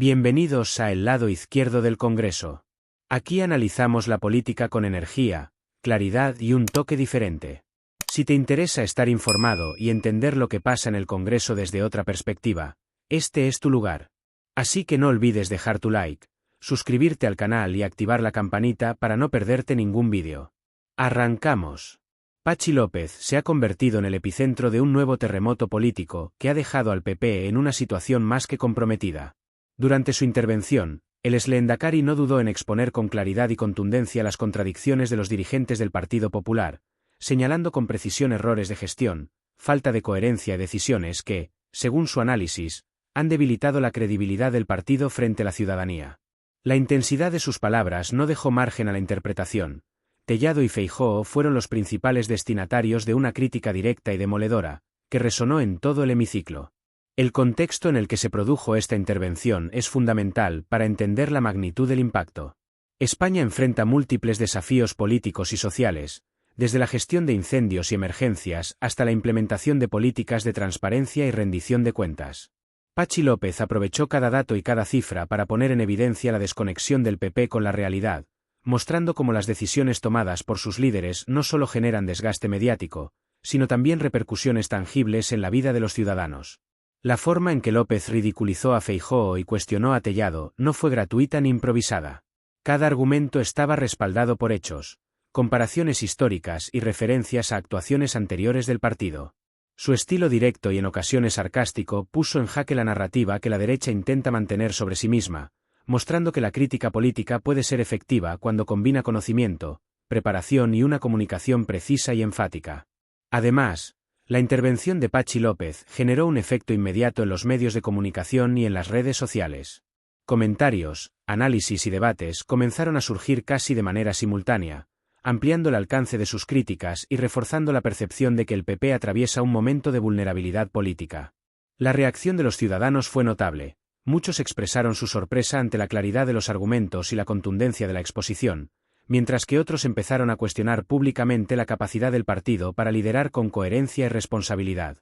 Bienvenidos a El lado izquierdo del Congreso. Aquí analizamos la política con energía, claridad y un toque diferente. Si te interesa estar informado y entender lo que pasa en el Congreso desde otra perspectiva, este es tu lugar. Así que no olvides dejar tu like, suscribirte al canal y activar la campanita para no perderte ningún vídeo. Arrancamos. Patxi López se ha convertido en el epicentro de un nuevo terremoto político que ha dejado al PP en una situación más que comprometida. Durante su intervención, el exlehendakari no dudó en exponer con claridad y contundencia las contradicciones de los dirigentes del Partido Popular, señalando con precisión errores de gestión, falta de coherencia y decisiones que, según su análisis, han debilitado la credibilidad del partido frente a la ciudadanía. La intensidad de sus palabras no dejó margen a la interpretación. Tellado y Feijóo fueron los principales destinatarios de una crítica directa y demoledora, que resonó en todo el hemiciclo. El contexto en el que se produjo esta intervención es fundamental para entender la magnitud del impacto. España enfrenta múltiples desafíos políticos y sociales, desde la gestión de incendios y emergencias hasta la implementación de políticas de transparencia y rendición de cuentas. Patxi López aprovechó cada dato y cada cifra para poner en evidencia la desconexión del PP con la realidad, mostrando cómo las decisiones tomadas por sus líderes no solo generan desgaste mediático, sino también repercusiones tangibles en la vida de los ciudadanos. La forma en que López ridiculizó a Feijóo y cuestionó a Tellado no fue gratuita ni improvisada. Cada argumento estaba respaldado por hechos, comparaciones históricas y referencias a actuaciones anteriores del partido. Su estilo directo y en ocasiones sarcástico puso en jaque la narrativa que la derecha intenta mantener sobre sí misma, mostrando que la crítica política puede ser efectiva cuando combina conocimiento, preparación y una comunicación precisa y enfática. Además, la intervención de Patxi López generó un efecto inmediato en los medios de comunicación y en las redes sociales. Comentarios, análisis y debates comenzaron a surgir casi de manera simultánea, ampliando el alcance de sus críticas y reforzando la percepción de que el PP atraviesa un momento de vulnerabilidad política. La reacción de los ciudadanos fue notable. Muchos expresaron su sorpresa ante la claridad de los argumentos y la contundencia de la exposición, mientras que otros empezaron a cuestionar públicamente la capacidad del partido para liderar con coherencia y responsabilidad.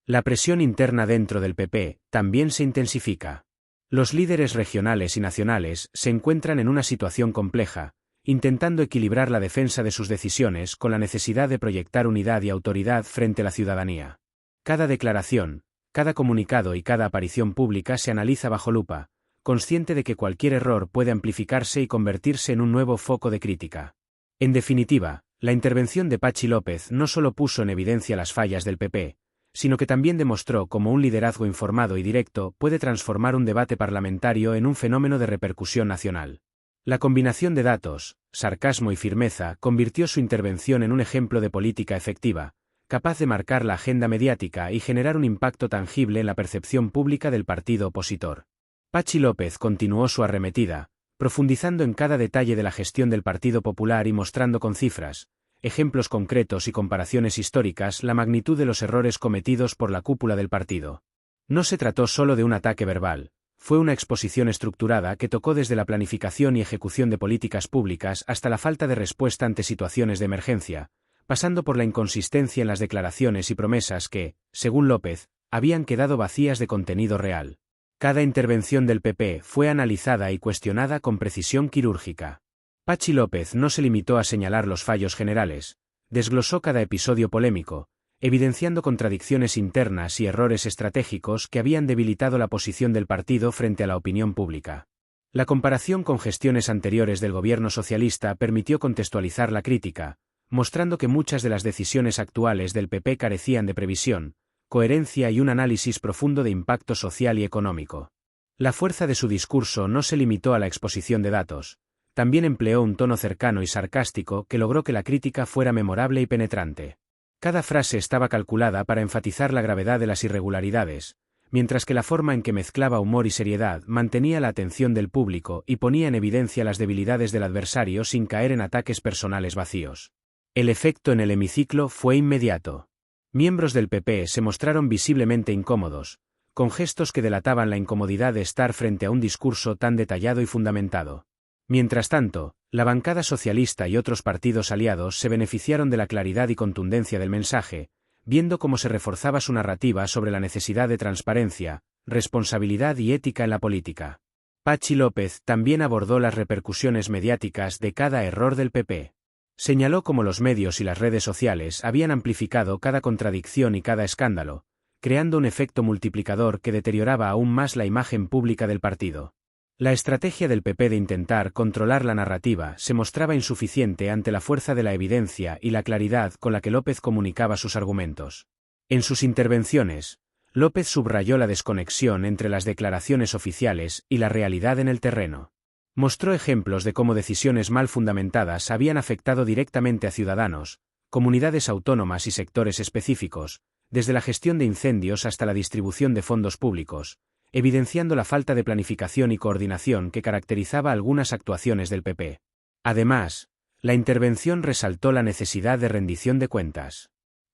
La presión interna dentro del PP también se intensifica. Los líderes regionales y nacionales se encuentran en una situación compleja, intentando equilibrar la defensa de sus decisiones con la necesidad de proyectar unidad y autoridad frente a la ciudadanía. Cada declaración, cada comunicado y cada aparición pública se analiza bajo lupa, consciente de que cualquier error puede amplificarse y convertirse en un nuevo foco de crítica. En definitiva, la intervención de Patxi López no solo puso en evidencia las fallas del PP, sino que también demostró cómo un liderazgo informado y directo puede transformar un debate parlamentario en un fenómeno de repercusión nacional. La combinación de datos, sarcasmo y firmeza convirtió su intervención en un ejemplo de política efectiva, capaz de marcar la agenda mediática y generar un impacto tangible en la percepción pública del partido opositor. Patxi López continuó su arremetida, profundizando en cada detalle de la gestión del Partido Popular y mostrando con cifras, ejemplos concretos y comparaciones históricas la magnitud de los errores cometidos por la cúpula del partido. No se trató solo de un ataque verbal, fue una exposición estructurada que tocó desde la planificación y ejecución de políticas públicas hasta la falta de respuesta ante situaciones de emergencia, pasando por la inconsistencia en las declaraciones y promesas que, según López, habían quedado vacías de contenido real. Cada intervención del PP fue analizada y cuestionada con precisión quirúrgica. Patxi López no se limitó a señalar los fallos generales, desglosó cada episodio polémico, evidenciando contradicciones internas y errores estratégicos que habían debilitado la posición del partido frente a la opinión pública. La comparación con gestiones anteriores del gobierno socialista permitió contextualizar la crítica, mostrando que muchas de las decisiones actuales del PP carecían de previsión, coherencia y un análisis profundo de impacto social y económico. La fuerza de su discurso no se limitó a la exposición de datos, también empleó un tono cercano y sarcástico que logró que la crítica fuera memorable y penetrante. Cada frase estaba calculada para enfatizar la gravedad de las irregularidades, mientras que la forma en que mezclaba humor y seriedad mantenía la atención del público y ponía en evidencia las debilidades del adversario sin caer en ataques personales vacíos. El efecto en el hemiciclo fue inmediato. Miembros del PP se mostraron visiblemente incómodos, con gestos que delataban la incomodidad de estar frente a un discurso tan detallado y fundamentado. Mientras tanto, la bancada socialista y otros partidos aliados se beneficiaron de la claridad y contundencia del mensaje, viendo cómo se reforzaba su narrativa sobre la necesidad de transparencia, responsabilidad y ética en la política. Patxi López también abordó las repercusiones mediáticas de cada error del PP. Señaló cómo los medios y las redes sociales habían amplificado cada contradicción y cada escándalo, creando un efecto multiplicador que deterioraba aún más la imagen pública del partido. La estrategia del PP de intentar controlar la narrativa se mostraba insuficiente ante la fuerza de la evidencia y la claridad con la que López comunicaba sus argumentos. En sus intervenciones, López subrayó la desconexión entre las declaraciones oficiales y la realidad en el terreno. Mostró ejemplos de cómo decisiones mal fundamentadas habían afectado directamente a ciudadanos, comunidades autónomas y sectores específicos, desde la gestión de incendios hasta la distribución de fondos públicos, evidenciando la falta de planificación y coordinación que caracterizaba algunas actuaciones del PP. Además, la intervención resaltó la necesidad de rendición de cuentas.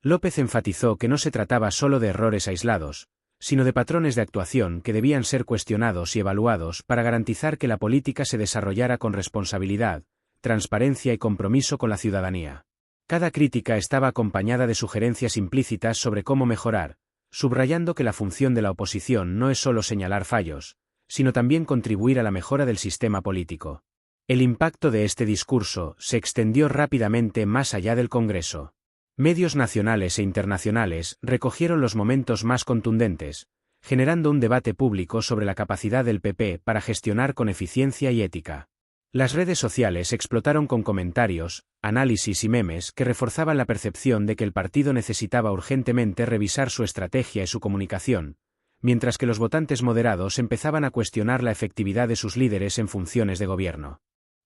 López enfatizó que no se trataba solo de errores aislados, sino de patrones de actuación que debían ser cuestionados y evaluados para garantizar que la política se desarrollara con responsabilidad, transparencia y compromiso con la ciudadanía. Cada crítica estaba acompañada de sugerencias implícitas sobre cómo mejorar, subrayando que la función de la oposición no es solo señalar fallos, sino también contribuir a la mejora del sistema político. El impacto de este discurso se extendió rápidamente más allá del Congreso. Medios nacionales e internacionales recogieron los momentos más contundentes, generando un debate público sobre la capacidad del PP para gestionar con eficiencia y ética. Las redes sociales explotaron con comentarios, análisis y memes que reforzaban la percepción de que el partido necesitaba urgentemente revisar su estrategia y su comunicación, mientras que los votantes moderados empezaban a cuestionar la efectividad de sus líderes en funciones de gobierno.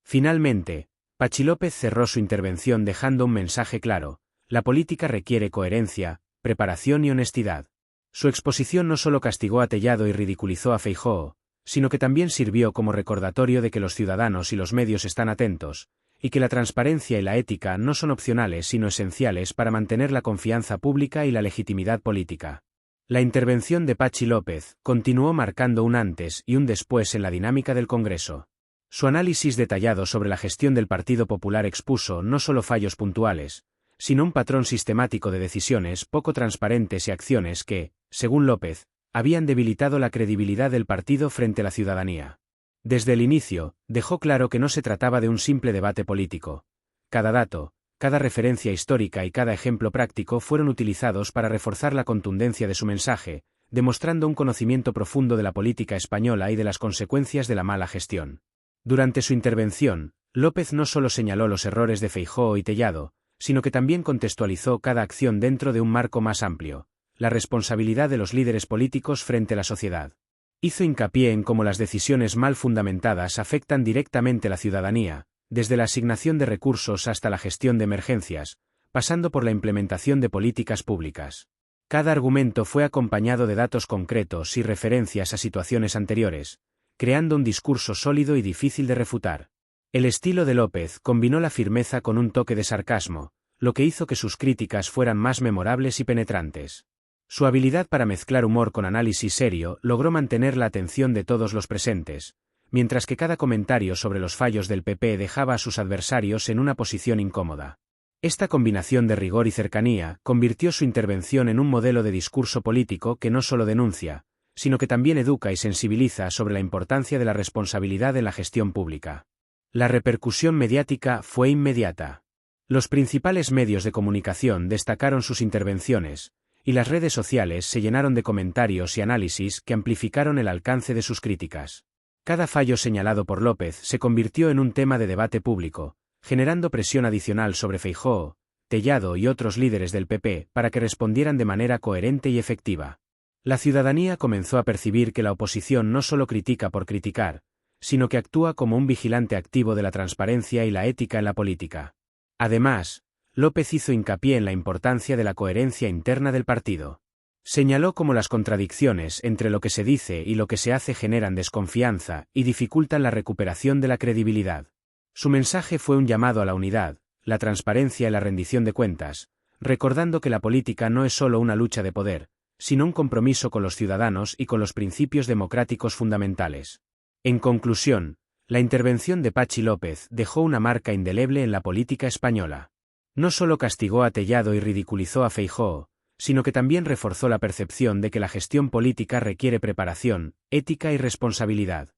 Finalmente, Patxi López cerró su intervención dejando un mensaje claro: la política requiere coherencia, preparación y honestidad. Su exposición no solo castigó a Tellado y ridiculizó a Feijóo, sino que también sirvió como recordatorio de que los ciudadanos y los medios están atentos, y que la transparencia y la ética no son opcionales sino esenciales para mantener la confianza pública y la legitimidad política. La intervención de Patxi López continuó marcando un antes y un después en la dinámica del Congreso. Su análisis detallado sobre la gestión del Partido Popular expuso no solo fallos puntuales, sino un patrón sistemático de decisiones poco transparentes y acciones que, según López, habían debilitado la credibilidad del partido frente a la ciudadanía. Desde el inicio, dejó claro que no se trataba de un simple debate político. Cada dato, cada referencia histórica y cada ejemplo práctico fueron utilizados para reforzar la contundencia de su mensaje, demostrando un conocimiento profundo de la política española y de las consecuencias de la mala gestión. Durante su intervención, López no solo señaló los errores de Feijóo y Tellado, sino que también contextualizó cada acción dentro de un marco más amplio: la responsabilidad de los líderes políticos frente a la sociedad. Hizo hincapié en cómo las decisiones mal fundamentadas afectan directamente a la ciudadanía, desde la asignación de recursos hasta la gestión de emergencias, pasando por la implementación de políticas públicas. Cada argumento fue acompañado de datos concretos y referencias a situaciones anteriores, creando un discurso sólido y difícil de refutar. El estilo de López combinó la firmeza con un toque de sarcasmo, lo que hizo que sus críticas fueran más memorables y penetrantes. Su habilidad para mezclar humor con análisis serio logró mantener la atención de todos los presentes, mientras que cada comentario sobre los fallos del PP dejaba a sus adversarios en una posición incómoda. Esta combinación de rigor y cercanía convirtió su intervención en un modelo de discurso político que no solo denuncia, sino que también educa y sensibiliza sobre la importancia de la responsabilidad en la gestión pública. La repercusión mediática fue inmediata. Los principales medios de comunicación destacaron sus intervenciones, y las redes sociales se llenaron de comentarios y análisis que amplificaron el alcance de sus críticas. Cada fallo señalado por López se convirtió en un tema de debate público, generando presión adicional sobre Feijóo, Tellado y otros líderes del PP para que respondieran de manera coherente y efectiva. La ciudadanía comenzó a percibir que la oposición no solo critica por criticar, sino que actúa como un vigilante activo de la transparencia y la ética en la política. Además, López hizo hincapié en la importancia de la coherencia interna del partido. Señaló cómo las contradicciones entre lo que se dice y lo que se hace generan desconfianza y dificultan la recuperación de la credibilidad. Su mensaje fue un llamado a la unidad, la transparencia y la rendición de cuentas, recordando que la política no es solo una lucha de poder, sino un compromiso con los ciudadanos y con los principios democráticos fundamentales. En conclusión, la intervención de Patxi López dejó una marca indeleble en la política española. No solo castigó a Tellado y ridiculizó a Feijóo, sino que también reforzó la percepción de que la gestión política requiere preparación, ética y responsabilidad.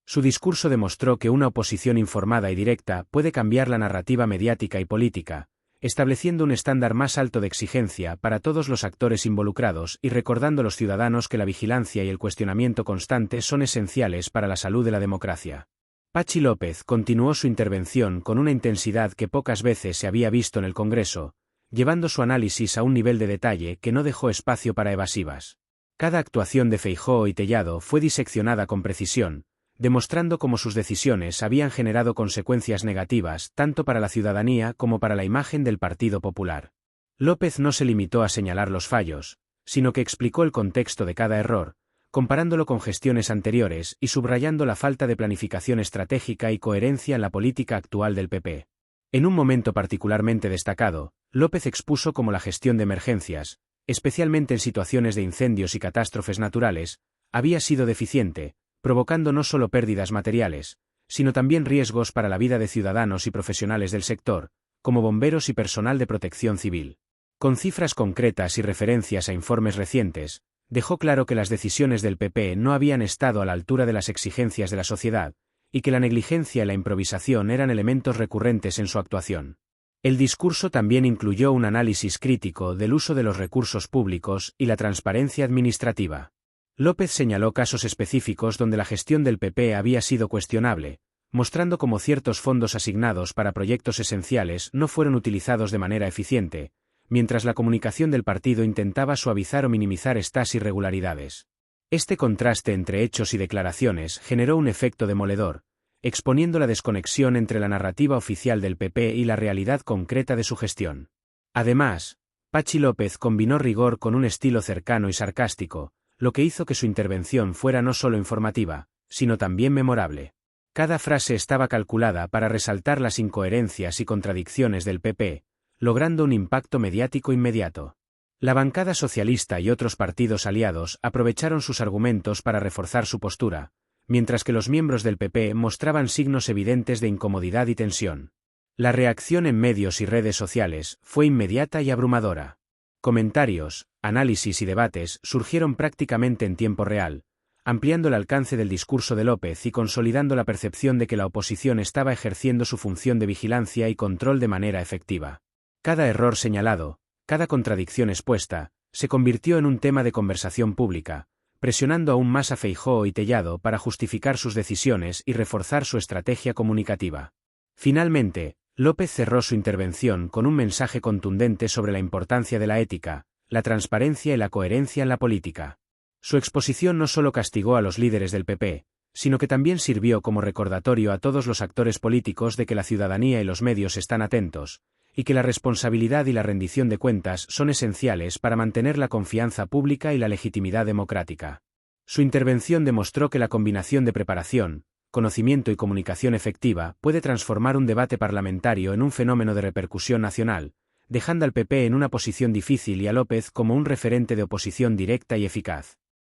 Su discurso demostró que una oposición informada y directa puede cambiar la narrativa mediática y política, estableciendo un estándar más alto de exigencia para todos los actores involucrados y recordando a los ciudadanos que la vigilancia y el cuestionamiento constante son esenciales para la salud de la democracia. Patxi López continuó su intervención con una intensidad que pocas veces se había visto en el Congreso, llevando su análisis a un nivel de detalle que no dejó espacio para evasivas. Cada actuación de Feijóo y Tellado fue diseccionada con precisión, demostrando cómo sus decisiones habían generado consecuencias negativas tanto para la ciudadanía como para la imagen del Partido Popular. López no se limitó a señalar los fallos, sino que explicó el contexto de cada error, comparándolo con gestiones anteriores y subrayando la falta de planificación estratégica y coherencia en la política actual del PP. En un momento particularmente destacado, López expuso cómo la gestión de emergencias, especialmente en situaciones de incendios y catástrofes naturales, había sido deficiente, provocando no solo pérdidas materiales, sino también riesgos para la vida de ciudadanos y profesionales del sector, como bomberos y personal de protección civil. Con cifras concretas y referencias a informes recientes, dejó claro que las decisiones del PP no habían estado a la altura de las exigencias de la sociedad, y que la negligencia y la improvisación eran elementos recurrentes en su actuación. El discurso también incluyó un análisis crítico del uso de los recursos públicos y la transparencia administrativa. López señaló casos específicos donde la gestión del PP había sido cuestionable, mostrando cómo ciertos fondos asignados para proyectos esenciales no fueron utilizados de manera eficiente, mientras la comunicación del partido intentaba suavizar o minimizar estas irregularidades. Este contraste entre hechos y declaraciones generó un efecto demoledor, exponiendo la desconexión entre la narrativa oficial del PP y la realidad concreta de su gestión. Además, Patxi López combinó rigor con un estilo cercano y sarcástico, lo que hizo que su intervención fuera no solo informativa, sino también memorable. Cada frase estaba calculada para resaltar las incoherencias y contradicciones del PP, logrando un impacto mediático inmediato. La bancada socialista y otros partidos aliados aprovecharon sus argumentos para reforzar su postura, mientras que los miembros del PP mostraban signos evidentes de incomodidad y tensión. La reacción en medios y redes sociales fue inmediata y abrumadora. Comentarios, análisis y debates surgieron prácticamente en tiempo real, ampliando el alcance del discurso de López y consolidando la percepción de que la oposición estaba ejerciendo su función de vigilancia y control de manera efectiva. Cada error señalado, cada contradicción expuesta, se convirtió en un tema de conversación pública, presionando aún más a Feijóo y Tellado para justificar sus decisiones y reforzar su estrategia comunicativa. Finalmente, López cerró su intervención con un mensaje contundente sobre la importancia de la ética, la transparencia y la coherencia en la política. Su exposición no solo castigó a los líderes del PP, sino que también sirvió como recordatorio a todos los actores políticos de que la ciudadanía y los medios están atentos, y que la responsabilidad y la rendición de cuentas son esenciales para mantener la confianza pública y la legitimidad democrática. Su intervención demostró que la combinación de preparación, conocimiento y comunicación efectiva puede transformar un debate parlamentario en un fenómeno de repercusión nacional, dejando al PP en una posición difícil y a López como un referente de oposición directa y eficaz.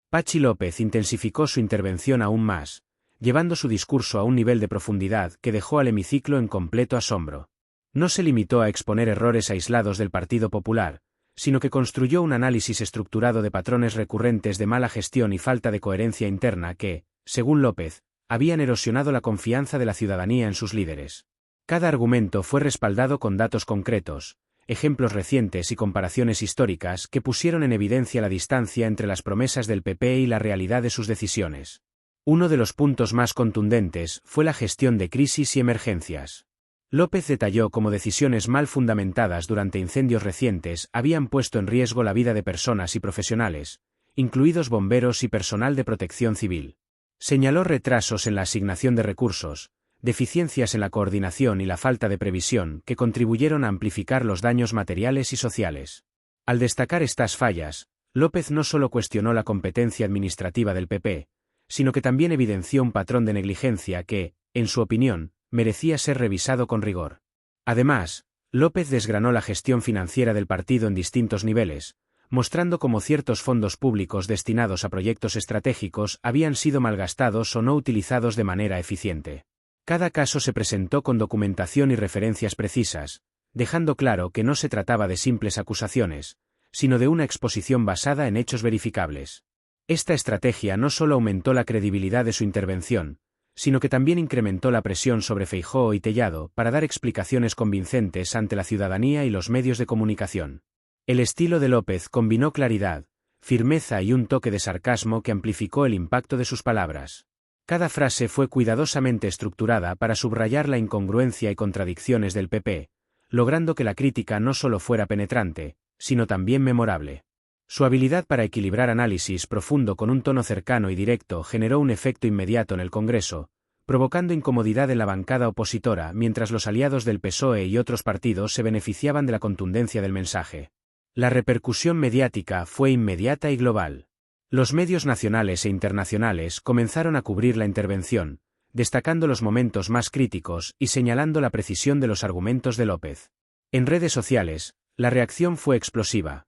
Patxi López intensificó su intervención aún más, llevando su discurso a un nivel de profundidad que dejó al hemiciclo en completo asombro. No se limitó a exponer errores aislados del Partido Popular, sino que construyó un análisis estructurado de patrones recurrentes de mala gestión y falta de coherencia interna que, según López, habían erosionado la confianza de la ciudadanía en sus líderes. Cada argumento fue respaldado con datos concretos, ejemplos recientes y comparaciones históricas que pusieron en evidencia la distancia entre las promesas del PP y la realidad de sus decisiones. Uno de los puntos más contundentes fue la gestión de crisis y emergencias. López detalló cómo decisiones mal fundamentadas durante incendios recientes habían puesto en riesgo la vida de personas y profesionales, incluidos bomberos y personal de protección civil. Señaló retrasos en la asignación de recursos, deficiencias en la coordinación y la falta de previsión que contribuyeron a amplificar los daños materiales y sociales. Al destacar estas fallas, López no solo cuestionó la competencia administrativa del PP, sino que también evidenció un patrón de negligencia que, en su opinión, merecía ser revisado con rigor. Además, López desgranó la gestión financiera del partido en distintos niveles, mostrando cómo ciertos fondos públicos destinados a proyectos estratégicos habían sido malgastados o no utilizados de manera eficiente. Cada caso se presentó con documentación y referencias precisas, dejando claro que no se trataba de simples acusaciones, sino de una exposición basada en hechos verificables. Esta estrategia no solo aumentó la credibilidad de su intervención, sino que también incrementó la presión sobre Feijóo y Tellado para dar explicaciones convincentes ante la ciudadanía y los medios de comunicación. El estilo de López combinó claridad, firmeza y un toque de sarcasmo que amplificó el impacto de sus palabras. Cada frase fue cuidadosamente estructurada para subrayar la incongruencia y contradicciones del PP, logrando que la crítica no solo fuera penetrante, sino también memorable. Su habilidad para equilibrar análisis profundo con un tono cercano y directo generó un efecto inmediato en el Congreso, provocando incomodidad en la bancada opositora mientras los aliados del PSOE y otros partidos se beneficiaban de la contundencia del mensaje. La repercusión mediática fue inmediata y global. Los medios nacionales e internacionales comenzaron a cubrir la intervención, destacando los momentos más críticos y señalando la precisión de los argumentos de López. En redes sociales, la reacción fue explosiva.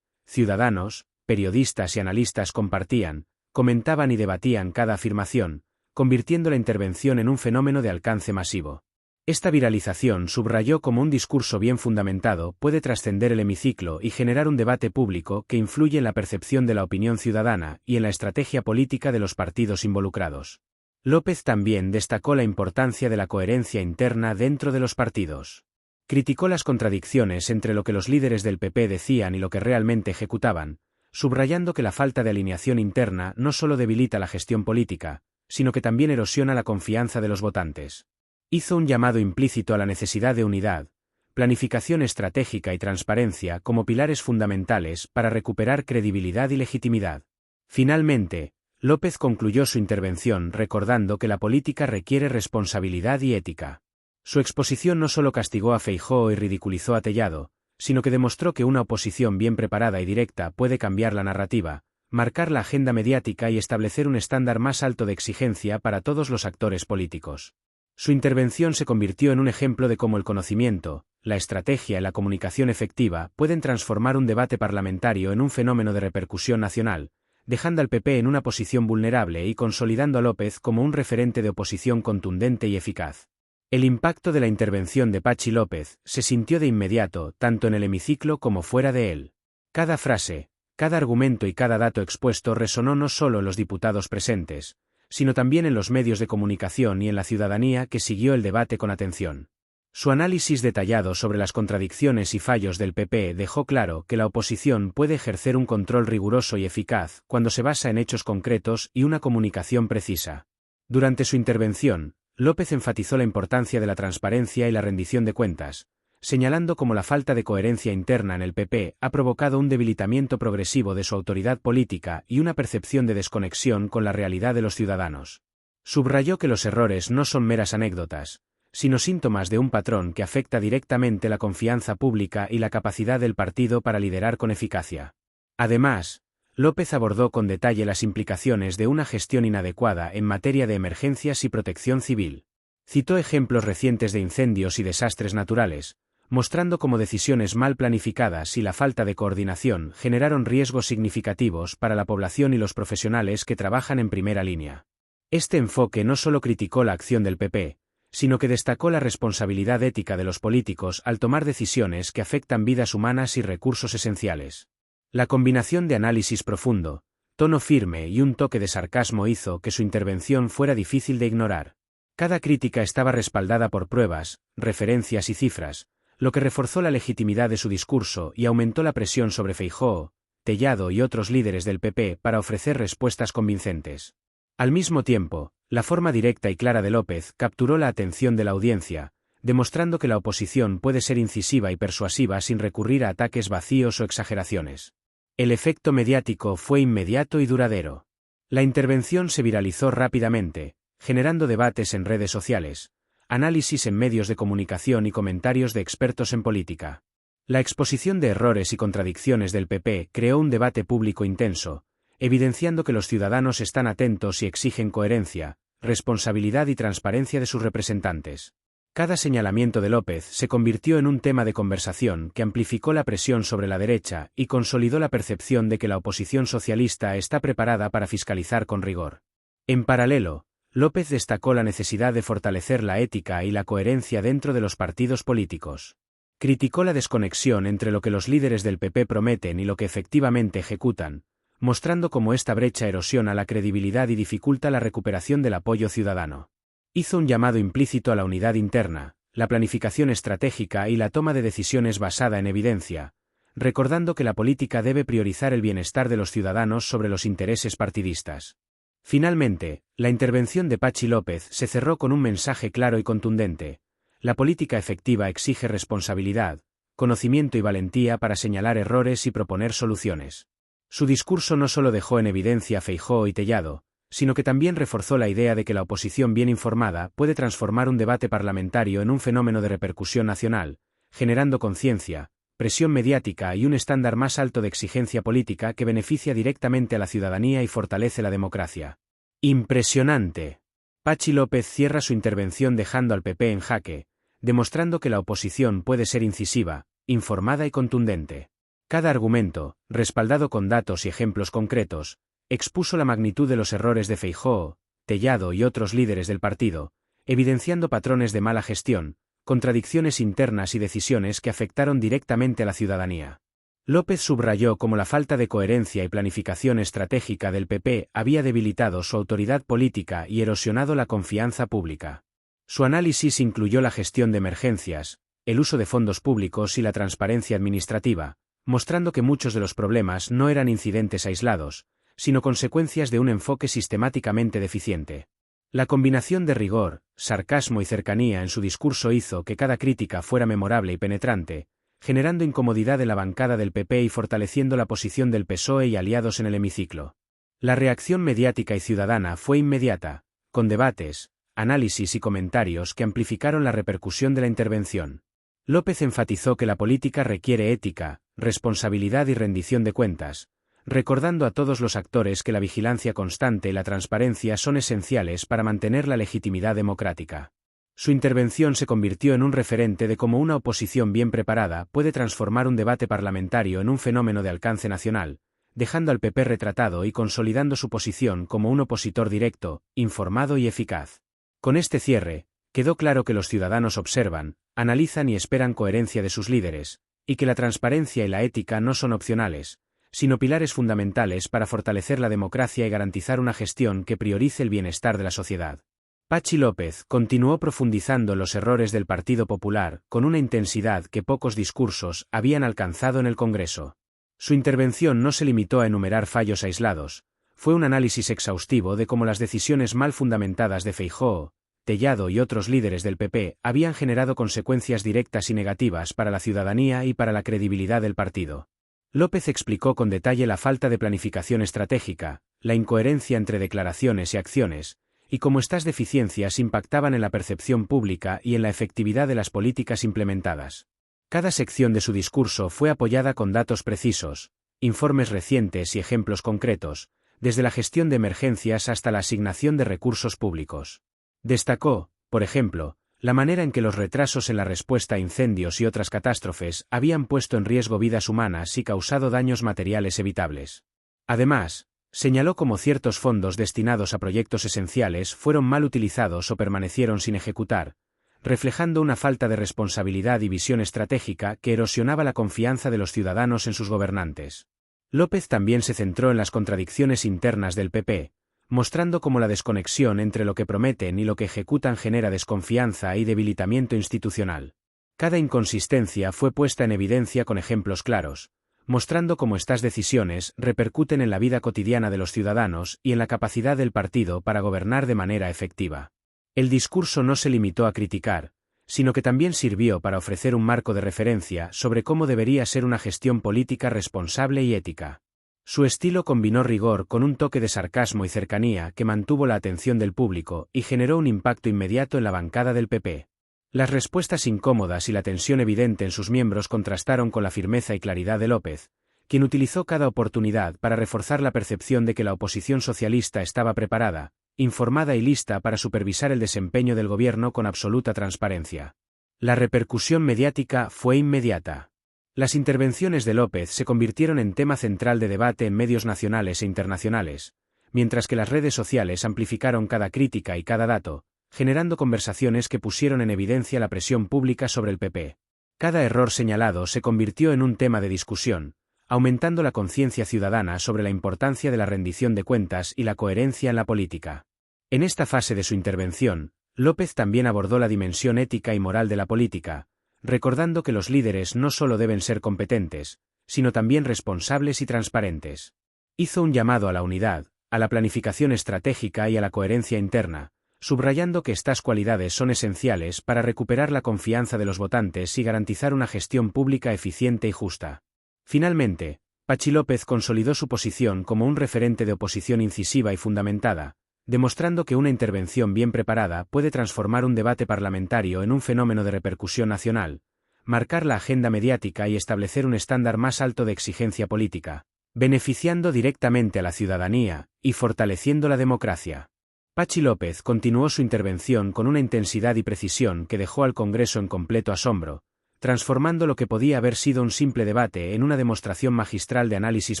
Ciudadanos, periodistas y analistas compartían, comentaban y debatían cada afirmación, convirtiendo la intervención en un fenómeno de alcance masivo. Esta viralización subrayó cómo un discurso bien fundamentado puede trascender el hemiciclo y generar un debate público que influye en la percepción de la opinión ciudadana y en la estrategia política de los partidos involucrados. López también destacó la importancia de la coherencia interna dentro de los partidos. Criticó las contradicciones entre lo que los líderes del PP decían y lo que realmente ejecutaban, subrayando que la falta de alineación interna no solo debilita la gestión política, sino que también erosiona la confianza de los votantes. Hizo un llamado implícito a la necesidad de unidad, planificación estratégica y transparencia como pilares fundamentales para recuperar credibilidad y legitimidad. Finalmente, López concluyó su intervención recordando que la política requiere responsabilidad y ética. Su exposición no solo castigó a Feijóo y ridiculizó a Tellado, sino que demostró que una oposición bien preparada y directa puede cambiar la narrativa, marcar la agenda mediática y establecer un estándar más alto de exigencia para todos los actores políticos. Su intervención se convirtió en un ejemplo de cómo el conocimiento, la estrategia y la comunicación efectiva pueden transformar un debate parlamentario en un fenómeno de repercusión nacional, dejando al PP en una posición vulnerable y consolidando a López como un referente de oposición contundente y eficaz. El impacto de la intervención de Patxi López se sintió de inmediato tanto en el hemiciclo como fuera de él. Cada frase, cada argumento y cada dato expuesto resonó no solo en los diputados presentes, sino también en los medios de comunicación y en la ciudadanía que siguió el debate con atención. Su análisis detallado sobre las contradicciones y fallos del PP dejó claro que la oposición puede ejercer un control riguroso y eficaz cuando se basa en hechos concretos y una comunicación precisa. Durante su intervención, López enfatizó la importancia de la transparencia y la rendición de cuentas, señalando cómo la falta de coherencia interna en el PP ha provocado un debilitamiento progresivo de su autoridad política y una percepción de desconexión con la realidad de los ciudadanos. Subrayó que los errores no son meras anécdotas, sino síntomas de un patrón que afecta directamente la confianza pública y la capacidad del partido para liderar con eficacia. Además, López abordó con detalle las implicaciones de una gestión inadecuada en materia de emergencias y protección civil. Citó ejemplos recientes de incendios y desastres naturales, mostrando cómo decisiones mal planificadas y la falta de coordinación generaron riesgos significativos para la población y los profesionales que trabajan en primera línea. Este enfoque no solo criticó la acción del PP, sino que destacó la responsabilidad ética de los políticos al tomar decisiones que afectan vidas humanas y recursos esenciales. La combinación de análisis profundo, tono firme y un toque de sarcasmo hizo que su intervención fuera difícil de ignorar. Cada crítica estaba respaldada por pruebas, referencias y cifras, lo que reforzó la legitimidad de su discurso y aumentó la presión sobre Feijóo, Tellado y otros líderes del PP para ofrecer respuestas convincentes. Al mismo tiempo, la forma directa y clara de López capturó la atención de la audiencia, demostrando que la oposición puede ser incisiva y persuasiva sin recurrir a ataques vacíos o exageraciones. El efecto mediático fue inmediato y duradero. La intervención se viralizó rápidamente, generando debates en redes sociales, análisis en medios de comunicación y comentarios de expertos en política. La exposición de errores y contradicciones del PP creó un debate público intenso, evidenciando que los ciudadanos están atentos y exigen coherencia, responsabilidad y transparencia de sus representantes. Cada señalamiento de López se convirtió en un tema de conversación que amplificó la presión sobre la derecha y consolidó la percepción de que la oposición socialista está preparada para fiscalizar con rigor. En paralelo, López destacó la necesidad de fortalecer la ética y la coherencia dentro de los partidos políticos. Criticó la desconexión entre lo que los líderes del PP prometen y lo que efectivamente ejecutan, mostrando cómo esta brecha erosiona la credibilidad y dificulta la recuperación del apoyo ciudadano. Hizo un llamado implícito a la unidad interna, la planificación estratégica y la toma de decisiones basada en evidencia, recordando que la política debe priorizar el bienestar de los ciudadanos sobre los intereses partidistas. Finalmente, la intervención de Patxi López se cerró con un mensaje claro y contundente: la política efectiva exige responsabilidad, conocimiento y valentía para señalar errores y proponer soluciones. Su discurso no solo dejó en evidencia a Feijóo y Tellado, sino que también reforzó la idea de que la oposición bien informada puede transformar un debate parlamentario en un fenómeno de repercusión nacional, generando conciencia, presión mediática y un estándar más alto de exigencia política que beneficia directamente a la ciudadanía y fortalece la democracia. Impresionante. Patxi López cierra su intervención dejando al PP en jaque, demostrando que la oposición puede ser incisiva, informada y contundente. Cada argumento, respaldado con datos y ejemplos concretos, expuso la magnitud de los errores de Feijóo, Tellado y otros líderes del partido, evidenciando patrones de mala gestión, contradicciones internas y decisiones que afectaron directamente a la ciudadanía. López subrayó cómo la falta de coherencia y planificación estratégica del PP había debilitado su autoridad política y erosionado la confianza pública. Su análisis incluyó la gestión de emergencias, el uso de fondos públicos y la transparencia administrativa, mostrando que muchos de los problemas no eran incidentes aislados, sino consecuencias de un enfoque sistemáticamente deficiente. La combinación de rigor, sarcasmo y cercanía en su discurso hizo que cada crítica fuera memorable y penetrante, generando incomodidad en la bancada del PP y fortaleciendo la posición del PSOE y aliados en el hemiciclo. La reacción mediática y ciudadana fue inmediata, con debates, análisis y comentarios que amplificaron la repercusión de la intervención. López enfatizó que la política requiere ética, responsabilidad y rendición de cuentas, recordando a todos los actores que la vigilancia constante y la transparencia son esenciales para mantener la legitimidad democrática. Su intervención se convirtió en un referente de cómo una oposición bien preparada puede transformar un debate parlamentario en un fenómeno de alcance nacional, dejando al PP retratado y consolidando su posición como un opositor directo, informado y eficaz. Con este cierre, quedó claro que los ciudadanos observan, analizan y esperan coherencia de sus líderes, y que la transparencia y la ética no son opcionales, sino pilares fundamentales para fortalecer la democracia y garantizar una gestión que priorice el bienestar de la sociedad. Patxi López continuó profundizando en los errores del Partido Popular con una intensidad que pocos discursos habían alcanzado en el Congreso. Su intervención no se limitó a enumerar fallos aislados, fue un análisis exhaustivo de cómo las decisiones mal fundamentadas de Feijóo, Tellado y otros líderes del PP habían generado consecuencias directas y negativas para la ciudadanía y para la credibilidad del partido. López explicó con detalle la falta de planificación estratégica, la incoherencia entre declaraciones y acciones, y cómo estas deficiencias impactaban en la percepción pública y en la efectividad de las políticas implementadas. Cada sección de su discurso fue apoyada con datos precisos, informes recientes y ejemplos concretos, desde la gestión de emergencias hasta la asignación de recursos públicos. Destacó, por ejemplo, la manera en que los retrasos en la respuesta a incendios y otras catástrofes habían puesto en riesgo vidas humanas y causado daños materiales evitables. Además, señaló cómo ciertos fondos destinados a proyectos esenciales fueron mal utilizados o permanecieron sin ejecutar, reflejando una falta de responsabilidad y visión estratégica que erosionaba la confianza de los ciudadanos en sus gobernantes. López también se centró en las contradicciones internas del PP, mostrando cómo la desconexión entre lo que prometen y lo que ejecutan genera desconfianza y debilitamiento institucional. Cada inconsistencia fue puesta en evidencia con ejemplos claros, mostrando cómo estas decisiones repercuten en la vida cotidiana de los ciudadanos y en la capacidad del partido para gobernar de manera efectiva. El discurso no se limitó a criticar, sino que también sirvió para ofrecer un marco de referencia sobre cómo debería ser una gestión política responsable y ética. Su estilo combinó rigor con un toque de sarcasmo y cercanía que mantuvo la atención del público y generó un impacto inmediato en la bancada del PP. Las respuestas incómodas y la tensión evidente en sus miembros contrastaron con la firmeza y claridad de López, quien utilizó cada oportunidad para reforzar la percepción de que la oposición socialista estaba preparada, informada y lista para supervisar el desempeño del gobierno con absoluta transparencia. La repercusión mediática fue inmediata. Las intervenciones de López se convirtieron en tema central de debate en medios nacionales e internacionales, mientras que las redes sociales amplificaron cada crítica y cada dato, generando conversaciones que pusieron en evidencia la presión pública sobre el PP. Cada error señalado se convirtió en un tema de discusión, aumentando la conciencia ciudadana sobre la importancia de la rendición de cuentas y la coherencia en la política. En esta fase de su intervención, López también abordó la dimensión ética y moral de la política, recordando que los líderes no solo deben ser competentes, sino también responsables y transparentes. Hizo un llamado a la unidad, a la planificación estratégica y a la coherencia interna, subrayando que estas cualidades son esenciales para recuperar la confianza de los votantes y garantizar una gestión pública eficiente y justa. Finalmente, Patxi López consolidó su posición como un referente de oposición incisiva y fundamentada, demostrando que una intervención bien preparada puede transformar un debate parlamentario en un fenómeno de repercusión nacional, marcar la agenda mediática y establecer un estándar más alto de exigencia política, beneficiando directamente a la ciudadanía y fortaleciendo la democracia. Patxi López continuó su intervención con una intensidad y precisión que dejó al Congreso en completo asombro, transformando lo que podía haber sido un simple debate en una demostración magistral de análisis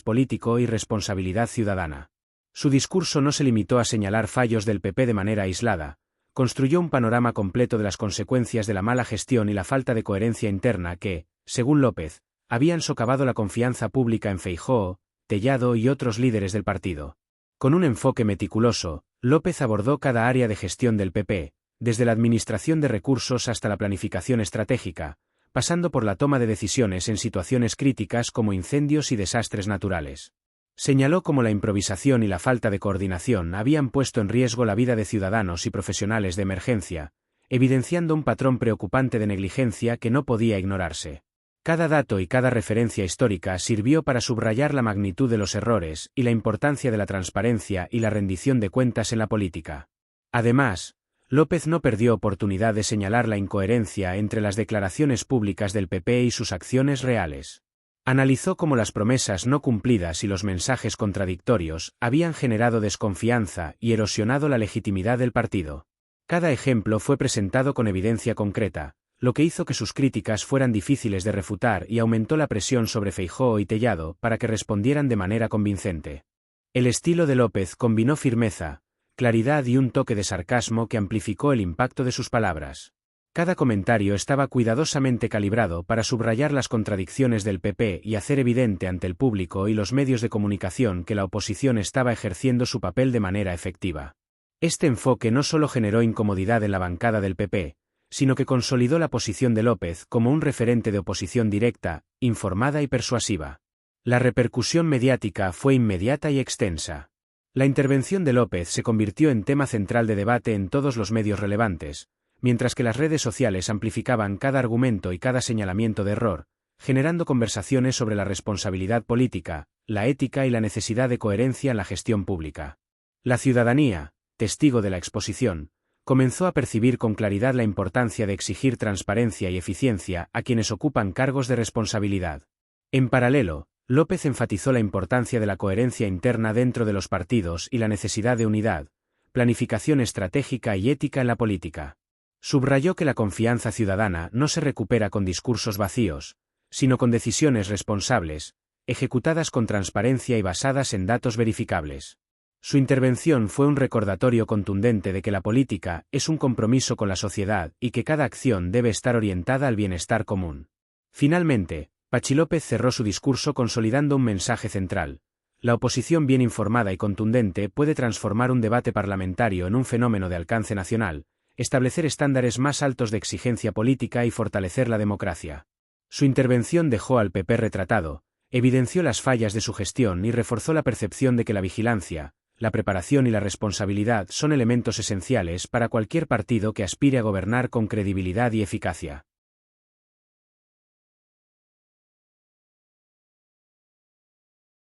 político y responsabilidad ciudadana. Su discurso no se limitó a señalar fallos del PP de manera aislada, construyó un panorama completo de las consecuencias de la mala gestión y la falta de coherencia interna que, según López, habían socavado la confianza pública en Feijóo, Tellado y otros líderes del partido. Con un enfoque meticuloso, López abordó cada área de gestión del PP, desde la administración de recursos hasta la planificación estratégica, pasando por la toma de decisiones en situaciones críticas como incendios y desastres naturales. Señaló cómo la improvisación y la falta de coordinación habían puesto en riesgo la vida de ciudadanos y profesionales de emergencia, evidenciando un patrón preocupante de negligencia que no podía ignorarse. Cada dato y cada referencia histórica sirvió para subrayar la magnitud de los errores y la importancia de la transparencia y la rendición de cuentas en la política. Además, López no perdió oportunidad de señalar la incoherencia entre las declaraciones públicas del PP y sus acciones reales. Analizó cómo las promesas no cumplidas y los mensajes contradictorios habían generado desconfianza y erosionado la legitimidad del partido. Cada ejemplo fue presentado con evidencia concreta, lo que hizo que sus críticas fueran difíciles de refutar y aumentó la presión sobre Feijóo y Tellado para que respondieran de manera convincente. El estilo de López combinó firmeza, claridad y un toque de sarcasmo que amplificó el impacto de sus palabras. Cada comentario estaba cuidadosamente calibrado para subrayar las contradicciones del PP y hacer evidente ante el público y los medios de comunicación que la oposición estaba ejerciendo su papel de manera efectiva. Este enfoque no solo generó incomodidad en la bancada del PP, sino que consolidó la posición de López como un referente de oposición directa, informada y persuasiva. La repercusión mediática fue inmediata y extensa. La intervención de López se convirtió en tema central de debate en todos los medios relevantes, mientras que las redes sociales amplificaban cada argumento y cada señalamiento de error, generando conversaciones sobre la responsabilidad política, la ética y la necesidad de coherencia en la gestión pública. La ciudadanía, testigo de la exposición, comenzó a percibir con claridad la importancia de exigir transparencia y eficiencia a quienes ocupan cargos de responsabilidad. En paralelo, López enfatizó la importancia de la coherencia interna dentro de los partidos y la necesidad de unidad, planificación estratégica y ética en la política. Subrayó que la confianza ciudadana no se recupera con discursos vacíos, sino con decisiones responsables, ejecutadas con transparencia y basadas en datos verificables. Su intervención fue un recordatorio contundente de que la política es un compromiso con la sociedad y que cada acción debe estar orientada al bienestar común. Finalmente, Patxi López cerró su discurso consolidando un mensaje central. La oposición bien informada y contundente puede transformar un debate parlamentario en un fenómeno de alcance nacional, establecer estándares más altos de exigencia política y fortalecer la democracia. Su intervención dejó al PP retratado, evidenció las fallas de su gestión y reforzó la percepción de que la vigilancia, la preparación y la responsabilidad son elementos esenciales para cualquier partido que aspire a gobernar con credibilidad y eficacia.